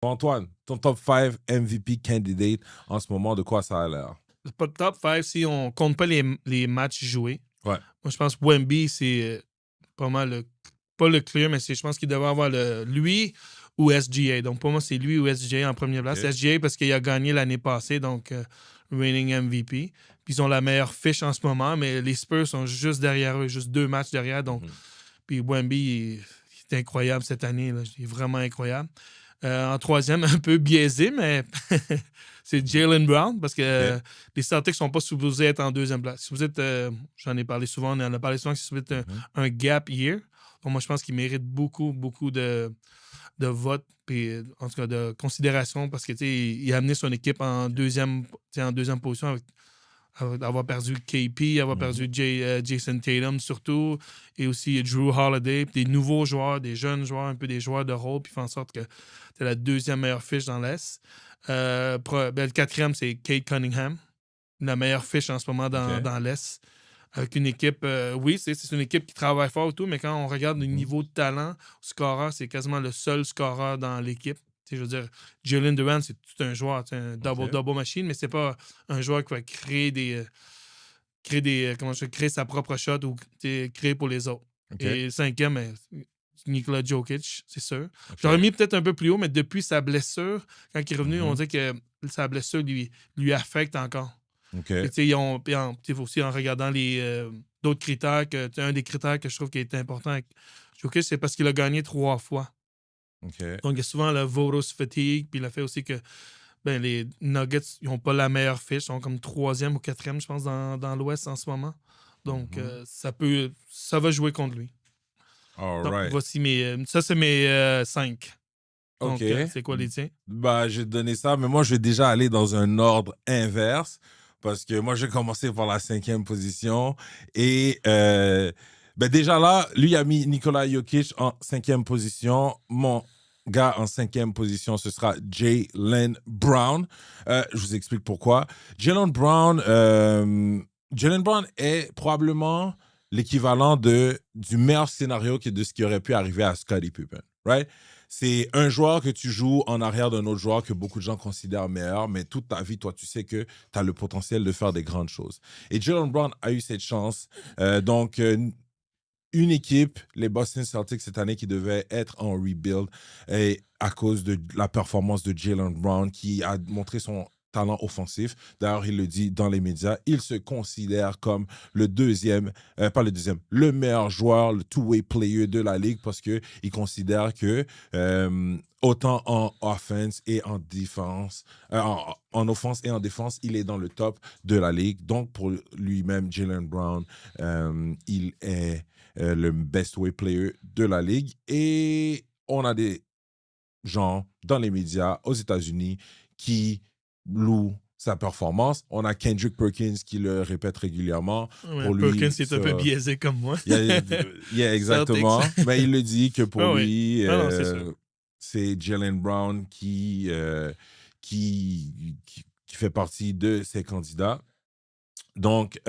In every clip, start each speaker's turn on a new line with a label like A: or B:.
A: Antoine, ton top 5 MVP candidate en ce moment, de quoi ça a l'air?
B: Pas de top 5 si on compte pas les matchs joués.
A: Ouais.
B: Moi, je pense que Wemby, c'est pas mal pas le clear, mais je pense qu'il devrait avoir lui ou SGA. Donc, pour moi, c'est lui ou SGA en première place.
A: Okay.
B: SGA parce qu'il a gagné l'année passée, donc reigning MVP. Puis ils ont la meilleure fiche en ce moment, mais les Spurs sont juste derrière eux, juste 2 matchs derrière. Donc, puis Wemby, il est incroyable cette année. Là. Il est vraiment incroyable. En troisième, un peu biaisé, mais c'est Jaylen Brown parce que les Celtics ne sont pas supposés être en deuxième place. Si vous êtes, j'en ai parlé souvent, on en a parlé souvent, si vous êtes un gap year, donc moi je pense qu'il mérite beaucoup, beaucoup de votes, puis en tout cas de considération parce que il a amené son équipe en deuxième position avec avoir perdu KP, avoir perdu Jason Tatum surtout, et aussi Drew Holiday, puis des nouveaux joueurs, des jeunes joueurs, un peu des joueurs de rôle, puis fait en sorte que tu la deuxième meilleure fiche dans l'Est. Le quatrième, c'est Kate Cunningham, la meilleure fiche en ce moment dans l'Est. Avec une équipe, oui, c'est une équipe qui travaille fort et tout, mais quand on regarde le niveau de talent, scoreur, c'est quasiment le seul scoreur dans l'équipe. Je veux dire, Jalen Duran, c'est tout un joueur, un double machine, mais c'est pas un joueur qui va créer créer sa propre shot ou créer pour les autres.
A: Okay.
B: Et cinquième, Nikola Jokic, c'est sûr. Okay. J'aurais mis peut-être un peu plus haut, mais depuis sa blessure, quand il est revenu, on dit que sa blessure lui affecte encore.
A: Okay.
B: Puis aussi en regardant d'autres critères, un des critères que je trouve qui est important avec Jokic, c'est parce qu'il a gagné 3 fois.
A: Okay.
B: Donc, il y a souvent le voters fatigue, puis le fait aussi que les Nuggets, ils n'ont pas la meilleure fiche. Ils sont comme 3e ou 4e, je pense, dans l'Ouest en ce moment. Donc, ça va jouer contre lui.
A: All
B: Donc,
A: right.
B: voici ça, c'est mes 5. Donc, c'est quoi les tiens?
A: Bah, je vais te donner ça, mais moi, je vais déjà aller dans un ordre inverse parce que moi, je vais commencer par la 5e position. Et déjà là, lui a mis Nikola Jokic en 5e position. Mon gars en 5e position, ce sera Jaylen Brown. Je vous explique pourquoi. Jaylen Brown est probablement l'équivalent du meilleur scénario de ce qui aurait pu arriver à Scottie Pippen, right? C'est un joueur que tu joues en arrière d'un autre joueur que beaucoup de gens considèrent meilleur, mais toute ta vie, toi, tu sais que tu as le potentiel de faire des grandes choses. Et Jaylen Brown a eu cette chance. Une équipe, les Boston Celtics cette année, qui devait être en rebuild et à cause de la performance de Jaylen Brown qui a montré son talent offensif. D'ailleurs, il le dit dans les médias, il se considère comme le meilleur joueur, le two-way player de la ligue parce qu'il considère que autant en offense et en défense, en offense et en défense, il est dans le top de la ligue. Donc, pour lui-même, Jaylen Brown, il est le best way player de la ligue. Et on a des gens dans les médias aux États-Unis qui louent sa performance. On a Kendrick Perkins qui le répète régulièrement.
B: Ouais,
A: pour lui,
B: Perkins est un peu biaisé comme moi.
A: Exactement. Mais il le dit que pour lui,
B: c'est
A: c'est Jaylen Brown qui fait partie de ces candidats. Donc,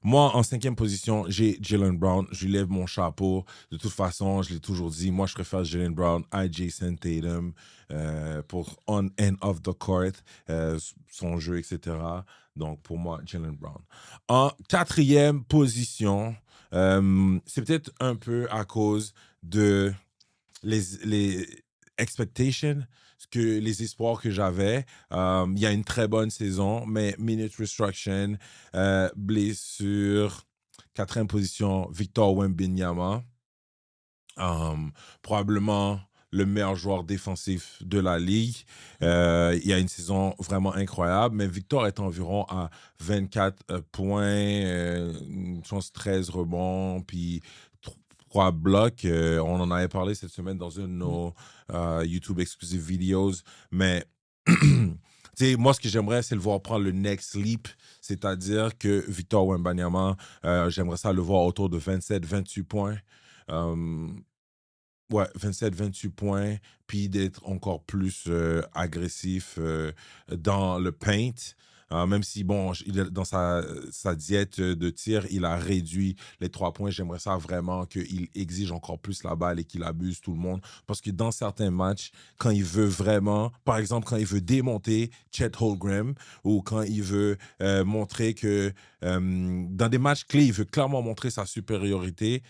A: moi, en 5e position, j'ai Jaylen Brown. Je lui lève mon chapeau. De toute façon, je l'ai toujours dit, moi, je préfère Jaylen Brown à Jason Tatum pour on and off the court, son jeu, etc. Donc, pour moi, Jaylen Brown. En 4e position, c'est peut-être un peu à cause de les expectations, les espoirs que j'avais. Il y a une très bonne saison, mais minute restriction, blessure, 4e position, Victor Wembanyama. Probablement le meilleur joueur défensif de la ligue. Il y a une saison vraiment incroyable, mais Victor est environ à 24 points, je pense 13 rebonds, puis 3 blocs. On en avait parlé cette semaine dans une de nos YouTube exclusive videos, mais moi, ce que j'aimerais, c'est le voir prendre le next leap, c'est-à-dire que Victor Wembanyama, j'aimerais ça le voir autour de 27-28 points. 27-28 points, puis d'être encore plus agressif dans le paint. Même si, bon, dans sa diète de tir, il a réduit les 3 points. J'aimerais ça vraiment qu'il exige encore plus la balle et qu'il abuse tout le monde. Parce que dans certains matchs, quand il veut vraiment, par exemple, quand il veut démonter Chet Holmgren ou quand il veut montrer que dans des matchs clés, il veut clairement montrer sa supériorité,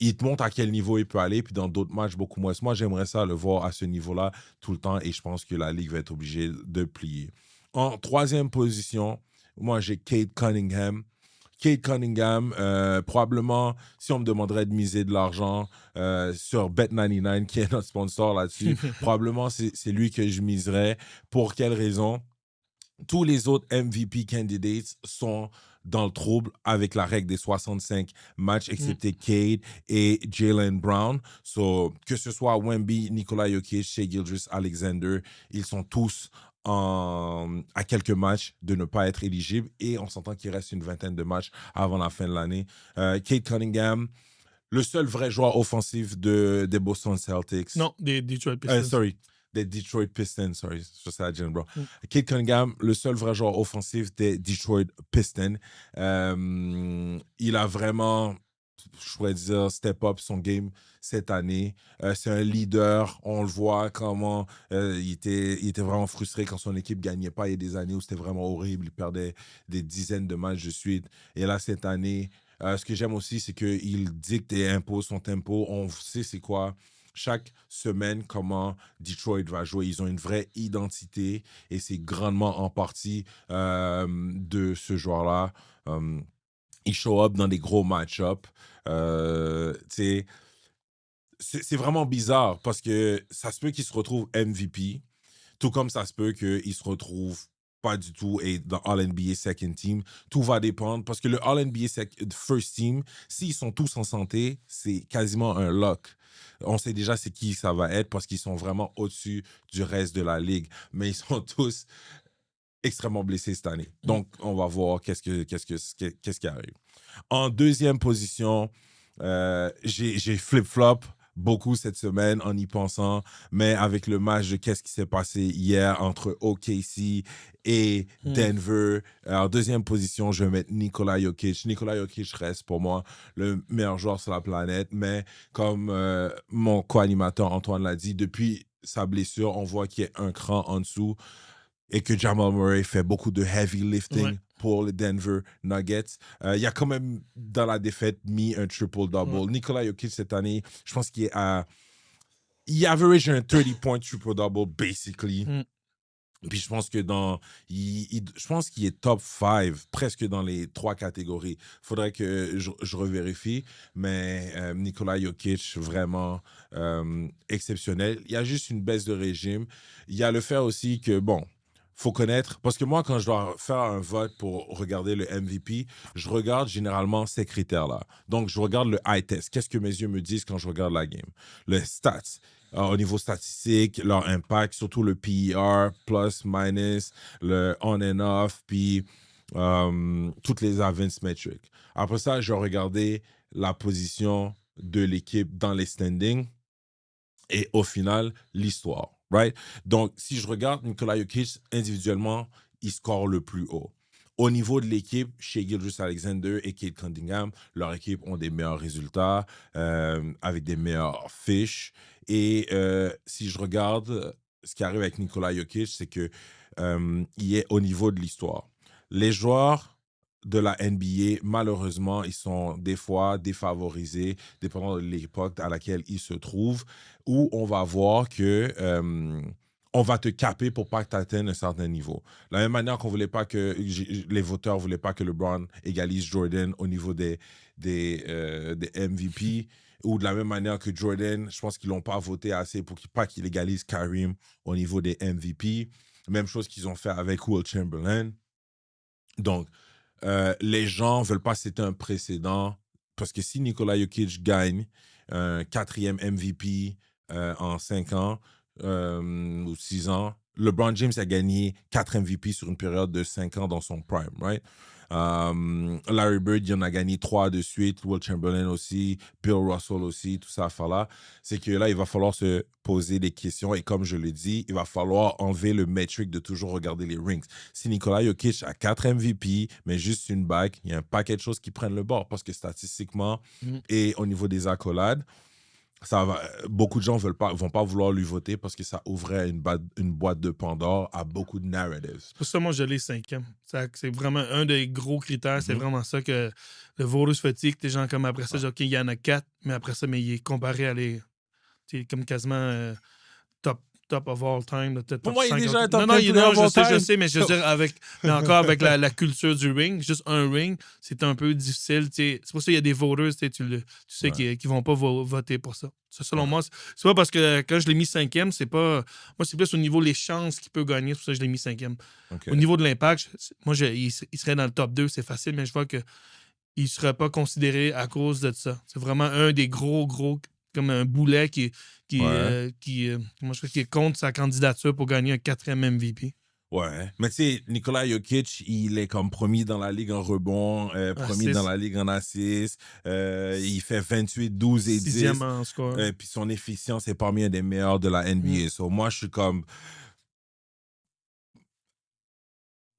A: il te montre à quel niveau il peut aller, puis dans d'autres matchs, beaucoup moins. Moi, j'aimerais ça le voir à ce niveau-là tout le temps, et je pense que la Ligue va être obligée de plier. En troisième position, moi, j'ai Cade Cunningham. Cade Cunningham, probablement, si on me demanderait de miser de l'argent sur Bet99, qui est notre sponsor là-dessus, probablement c'est lui que je miserais. Pour quelle raison? Tous les autres MVP candidates sont dans le trouble avec la règle des 65 matchs, excepté Cade et Jaylen Brown. So, que ce soit Wemby, Nikola Jokic, Shai Gilgeous-Alexander, ils sont tous à quelques matchs de ne pas être éligibles, et on s'entend qu'il reste une vingtaine de matchs avant la fin de l'année. Cade Cunningham, le seul vrai joueur offensif des Boston Celtics.
B: Non, des Detroit Pistons.
A: Des Detroit Pistons, sorry, je sais à Jalen Brown. Cade Cunningham, le seul vrai joueur offensif des Detroit Pistons. Il a vraiment, je pourrais dire, step up son game cette année. C'est un leader. On le voit comment il était vraiment frustré quand son équipe ne gagnait pas. Il y a des années où c'était vraiment horrible. Il perdait des dizaines de matchs de suite. Et là, cette année, ce que j'aime aussi, c'est qu'il dicte et impose son tempo. On sait c'est quoi chaque semaine comment Detroit va jouer. Ils ont une vraie identité, et c'est grandement en partie de ce joueur-là. Il show up dans des gros match-ups. C'est vraiment bizarre parce que ça se peut qu'il se retrouve MVP, tout comme ça se peut qu'il se retrouve pas du tout et dans All-NBA Second Team. Tout va dépendre parce que le All-NBA First Team, s'ils sont tous en santé, c'est quasiment un lock. On sait déjà c'est qui ça va être parce qu'ils sont vraiment au-dessus du reste de la ligue. Mais ils sont tous extrêmement blessés cette année. Donc, on va voir qu'est-ce qui arrive. En deuxième position, j'ai flip-flop beaucoup cette semaine en y pensant, mais avec le match de qu'est-ce qui s'est passé hier entre OKC et Denver. En deuxième position, je vais mettre Nikola Jokic. Nikola Jokic reste pour moi le meilleur joueur sur la planète, mais comme mon co-animateur Antoine l'a dit, depuis sa blessure, on voit qu'il y a un cran en dessous et que Jamal Murray fait beaucoup de heavy lifting pour les Denver Nuggets. Il a quand même, dans la défaite, mis un triple-double. Nikola Jokic, cette année, je pense qu'il est à... Il average un 30-point triple-double, basically. Puis je pense que je pense qu'il est top 5, presque dans les 3 catégories. Il faudrait que je revérifie, mais Nikola Jokic, vraiment exceptionnel. Il y a juste une baisse de régime. Il y a le fait aussi que, bon, faut connaître, parce que moi, quand je dois faire un vote pour regarder le MVP, je regarde généralement ces critères-là. Donc, je regarde le eye test. Qu'est-ce que mes yeux me disent quand je regarde la game? Le stats. Au niveau statistique, leur impact, surtout le PER, plus, minus, le on and off, puis toutes les advanced metrics. Après ça, je vais regarder la position de l'équipe dans les standings et au final, l'histoire. Right? Donc, si je regarde Nikola Jokic individuellement, il score le plus haut. Au niveau de l'équipe, Shai Gilgeous-Alexander et Cade Cunningham, leur équipe ont des meilleurs résultats avec des meilleures fiches. Et si je regarde ce qui arrive avec Nikola Jokic, c'est que il est au niveau de l'histoire. Les joueurs de la NBA, malheureusement, ils sont des fois défavorisés, dépendant de l'époque à laquelle ils se trouvent, où on va voir que on va te caper pour pas que tu atteignes un certain niveau. De la même manière qu'on voulait pas que les voteurs voulaient pas que LeBron égalise Jordan au niveau des MVP, ou de la même manière que Jordan, je pense qu'ils l'ont pas voté assez pour pas qu'il égalise Kareem au niveau des MVP. Même chose qu'ils ont fait avec Will Chamberlain. Donc, les gens ne veulent pas citer un précédent parce que si Nikola Jokic gagne un 4e MVP en 5 ans ou 6 ans, LeBron James a gagné 4 MVP sur une période de 5 ans dans son prime, right? Larry Bird, il en a gagné 3 de suite, Will Chamberlain aussi, Bill Russell aussi, tout ça affaire-là. C'est que là, il va falloir se poser des questions et comme je l'ai dit, il va falloir enlever le metric de toujours regarder les rings. Si Nikola Jokic a 4 MVP, mais juste une bague, il y a un paquet de choses qui prennent le bord parce que statistiquement et au niveau des accolades, ça va, beaucoup de gens vont pas vouloir lui voter parce que ça ouvrait une boîte de Pandore à beaucoup de narratives.
B: Pour ça, moi, je l'ai 5e. C'est vraiment un des gros critères. C'est vraiment ça que le voters fatigue. Les gens comme après ça, genre, OK, il y en a 4, mais après ça, mais il est comparé à les. Comme quasiment top of all time. Peut-être
A: Pour moi, il est déjà un
B: non,
A: top
B: non,
A: 10
B: je sais, mais je veux dire, mais encore avec la culture du ring, juste un ring, c'est un peu difficile. C'est pour ça qu'il y a des voters, tu sais, qui ne vont pas voter pour ça. Ça, selon moi, c'est pas parce que quand je l'ai mis 5e, c'est pas. Moi, c'est plus au niveau des chances qu'il peut gagner, c'est pour ça que je l'ai mis 5e.
A: Okay.
B: Au niveau de l'impact, moi, il serait dans le top 2, c'est facile, mais je vois qu'il ne serait pas considéré à cause de ça. C'est vraiment un des gros comme un boulet qui est contre sa candidature pour gagner un 4e MVP.
A: Ouais, mais tu sais, Nikola Jokic, il est comme premier dans la ligue en rebond, premier dans la ligue en assists, il fait 28, 12 et 10.
B: 6e en score.
A: Puis son efficience est parmi un des meilleurs de la NBA. So, moi, je suis comme...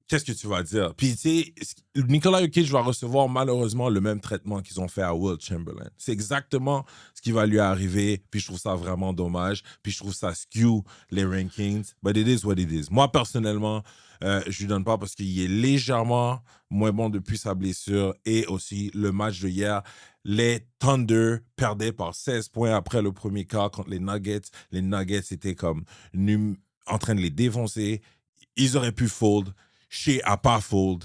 A: Qu'est-ce que tu vas dire? Puis, tu sais, Nikola Jokic va recevoir malheureusement le même traitement qu'ils ont fait à Will Chamberlain. C'est exactement ce qui va lui arriver. Puis, je trouve ça vraiment dommage. Puis, je trouve ça skew les rankings. But it is what it is. Moi, personnellement, je lui donne pas parce qu'il est légèrement moins bon depuis sa blessure. Et aussi, le match de hier, les Thunder perdaient par 16 points après le premier quart contre les Nuggets. Les Nuggets étaient comme en train de les défoncer. Ils auraient pu fold. Shea a pas fold.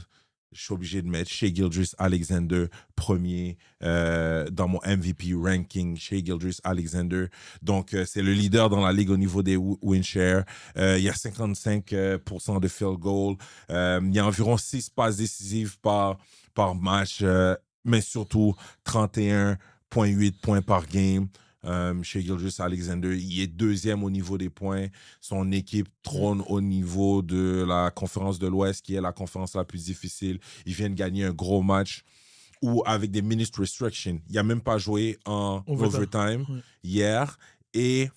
A: Je suis obligé de mettre Shea Gilgeous-Alexander premier dans mon MVP ranking. Shea Gilgeous-Alexander. Donc, c'est le leader dans la ligue au niveau des win share. Il y a 55% de field goal. Il y a environ 6 passes décisives par match, mais surtout 31,8 points par game. Chez Gilgeous-Alexander, il est 2e au niveau des points. Son équipe trône au niveau de la conférence de l'Ouest, qui est la conférence la plus difficile. Il vient de gagner un gros match où, avec des minutes restriction, il n'a même pas joué en overtime hier. Et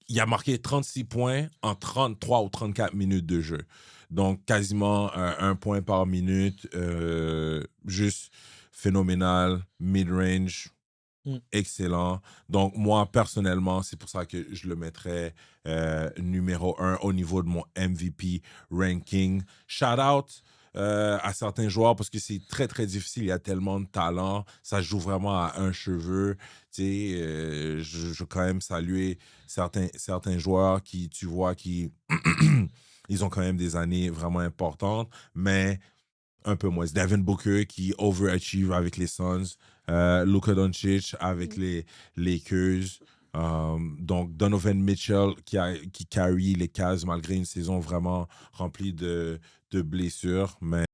A: il a marqué 36 points en 33 ou 34 minutes de jeu. Donc, quasiment 1 point par minute. Juste phénoménal, mid-range. Excellent. Donc, moi, personnellement, c'est pour ça que je le mettrais numéro 1 au niveau de mon MVP ranking. Shout out à certains joueurs parce que c'est très, très difficile. Il y a tellement de talent. Ça joue vraiment à un cheveu. Tu sais, je veux quand même saluer certains joueurs qui, tu vois, qui ils ont quand même des années vraiment importantes, mais un peu moins. Devin Booker qui overachieve avec les Suns. Luka Doncic avec les Lakers. Donc, Donovan Mitchell qui carry les Cavs malgré une saison vraiment remplie de blessures. Mais